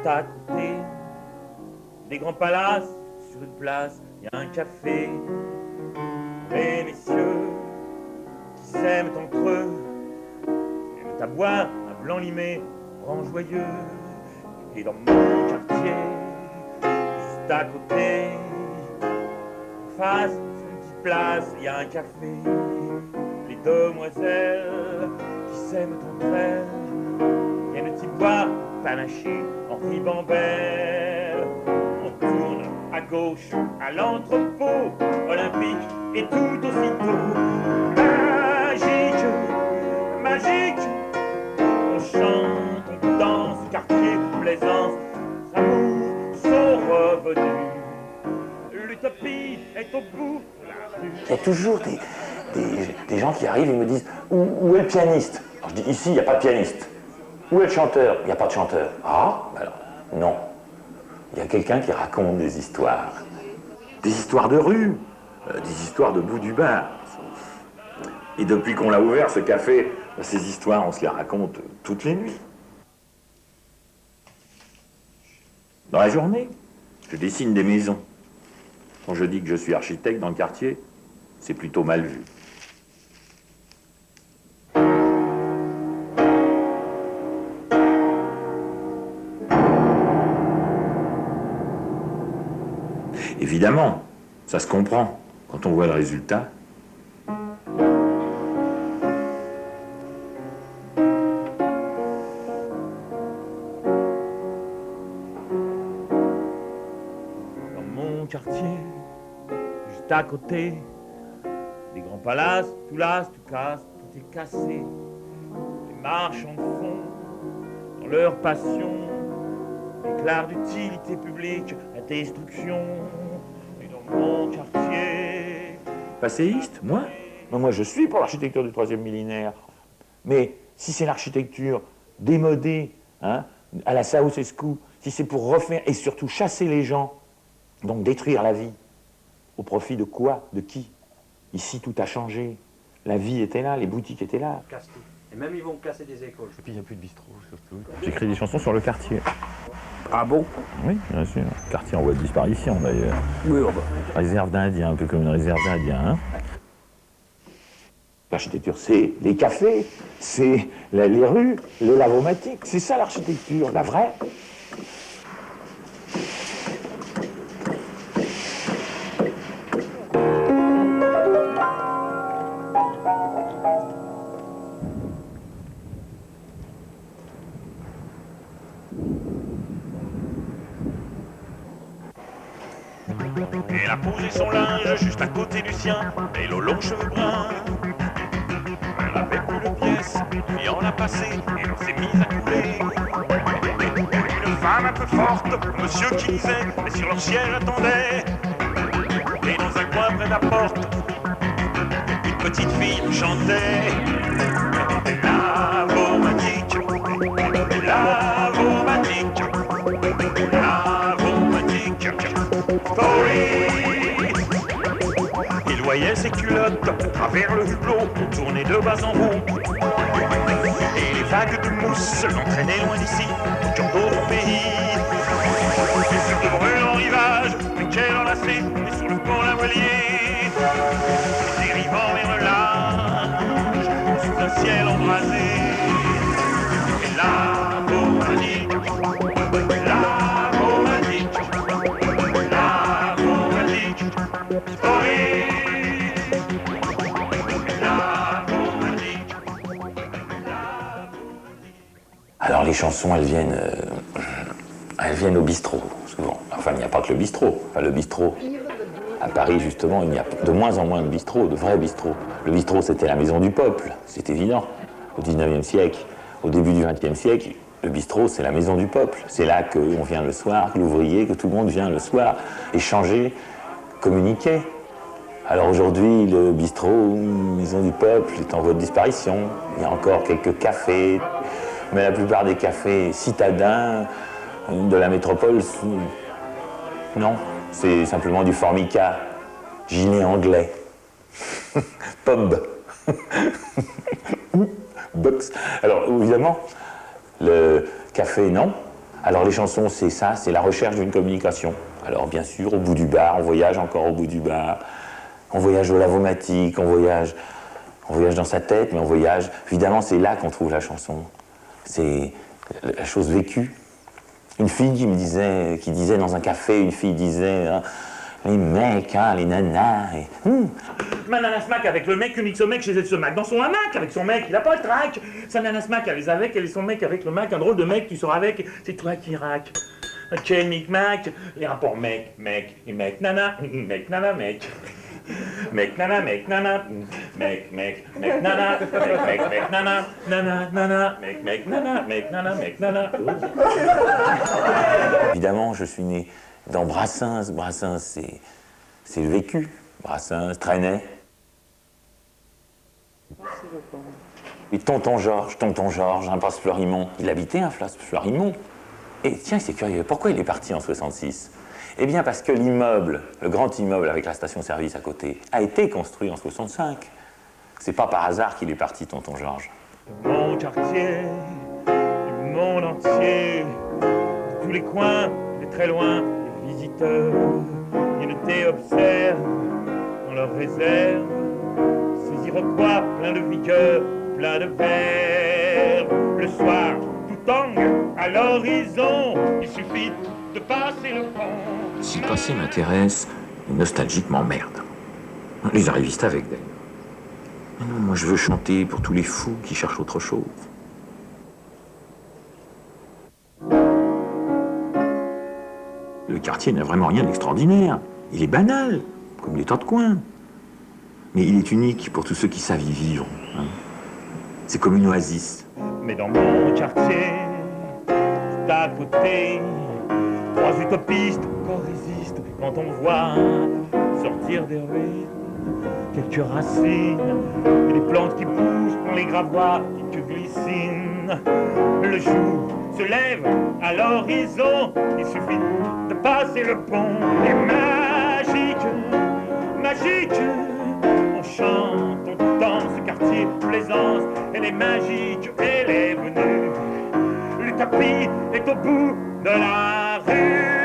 juste à côté des grands palaces, sur une place, il y a un café. Les messieurs qui s'aiment entre eux, aiment à boire un blanc limé, rend joyeux. Et dans mon quartier, juste à côté, en face, sur une petite place, il y a un café. Les demoiselles qui s'aiment entre elles viennent y boire, panacher en ribambelle. On tourne à gauche à l'entrepôt olympique et tout aussitôt magique, magique. On chante, on danse, quartier, plaisance, amours sont revenus. L'utopie est au bout de la rue. Il y a toujours des gens qui arrivent et me disent où est le pianiste? Alors je dis ici, il n'y a pas de pianiste. Où est le chanteur? Il n'y a pas de chanteur. Ah, ben alors, non. Il y a quelqu'un qui raconte des histoires. Des histoires de rue, des histoires de bout du bar. Et depuis qu'on l'a ouvert, ce café, ces histoires, on se les raconte toutes les nuits. Dans la journée, je dessine des maisons. Quand je dis que je suis architecte dans le quartier, c'est plutôt mal vu. Évidemment, ça se comprend quand on voit le résultat. Dans mon quartier, juste à côté, des grands palaces, tout lasse, tout casse, tout est cassé. Les marchands de fond, dans leur passion, déclarent d'utilité publique la destruction. Et dans mon quartier... Passéiste, moi? Moi, je suis pour l'architecture du troisième millénaire. Mais si c'est l'architecture démodée, hein, à la Ceausescu, si c'est pour refaire et surtout chasser les gens, donc détruire la vie, au profit de quoi? De qui? Ici, tout a changé. La vie était là, les boutiques étaient là. Casse tout. Et même ils vont casser des écoles. Et puis il n'y a plus de bistrot, surtout. J'écris des chansons sur le quartier. Ah bon? Oui, bien sûr. Quartier en voie de disparition, d'ailleurs. Oui, oh bah. Réserve d'Indiens, un peu comme une réserve d'Indiens. Hein. L'architecture, c'est les cafés, c'est les rues, les lavomatiques. C'est ça l'architecture, la vraie. Elle a posé son linge juste à côté du sien, et aux longs cheveux bruns. Elle avait plus de pièces, puis en a passé, et l'on s'est mise à couler. Une femme un peu forte, monsieur qui disait, mais sur leur siège attendait. Et dans un coin près de la porte, une petite fille chantait. Lavomatique, lavomatique, lavomatique. Il voyait ses culottes à travers le hublot, tourner de bas en haut. Et les vagues de mousse l'entraînaient loin d'ici, sur d'autres pays. Et sur de brûlants rivages, une quelle enlacée, et sur le pont la voilier. Dérivant vers le large, sous un ciel embrasé. Et là, Bomadique, Alors les chansons, elles viennent au bistrot, souvent. Enfin, il n'y a pas que le bistrot. Enfin, le bistrot, à Paris, justement, il y a de moins en moins de bistrots, de vrais bistrots. Le bistrot, c'était la maison du peuple, c'est évident. Au 19e siècle, au début du 20e siècle, le bistrot, c'est la maison du peuple. C'est là qu'on vient le soir, que l'ouvrier, que tout le monde vient le soir, échanger, communiquer. Alors aujourd'hui, le bistrot, maison du peuple, est en voie de disparition. Il y a encore quelques cafés, mais la plupart des cafés citadins de la métropole, non, c'est simplement du formica, gilet anglais, pub, box. Alors évidemment, le café, non. Alors les chansons, c'est ça, c'est la recherche d'une communication. Alors bien sûr, au bout du bar, on voyage encore au bout du bar, on voyage au Lavomatique, on voyage dans sa tête, mais on voyage... Évidemment, c'est là qu'on trouve la chanson. C'est la chose vécue. Une fille qui disait dans un café, une fille disait... Hein, les mecs, hein, les nanas... Et, Ma nana smack avec le mec, unique ce mec chez ce Mac dans son hamac avec son mec, il a pas le trac. Sa nana smack elle est avec, elle est son mec avec le Mac, un drôle de mec, tu sors avec, c'est toi qui rack. Quel micmac, les rapports mec, et mec, nana, mec, nana, mec. Mec, nana, mec, nana, mec, nana, mec, nana, nana, mec, nana. Évidemment, je suis né dans Brassens. Brassens, c'est le vécu. Brassens, Trenet. Et tonton Georges, un place Fleurimont. Il habitait un place Fleurimont. Et tiens, c'est curieux, pourquoi il est parti en 66 ? Eh bien parce que l'immeuble, le grand immeuble avec la station-service à côté, a été construit en 65. C'est pas par hasard qu'il est parti, tonton Georges. Mon quartier, du monde entier, de tous les coins, de très loin, les visiteurs viennent te observent dans leurs réserves, ces Iroquois pleins de vigueur, pleins de verve. Le soir, tout tangue à l'horizon, il suffit de passer le pont. Si le passé m'intéresse, les nostalgiques m'emmerdent. Les arrivistes avec, d'ailleurs. Mais non, moi je veux chanter pour tous les fous qui cherchent autre chose. Le quartier n'a vraiment rien d'extraordinaire. Il est banal, comme les tas de coins. Mais il est unique pour tous ceux qui savent y vivre. Hein. C'est comme une oasis. Mais dans mon quartier, tout à côté, trois utopistes encore résistent quand on voit sortir des ruines quelques racines et des plantes qui bougent dans les gravois qui te glycinent. Le jour se lève à l'horizon, il suffit de passer le pont. Et magique, magique, on chante, on danse, ce quartier plaisance, elle est magique, elle est venue. Le tapis est au bout de la rue.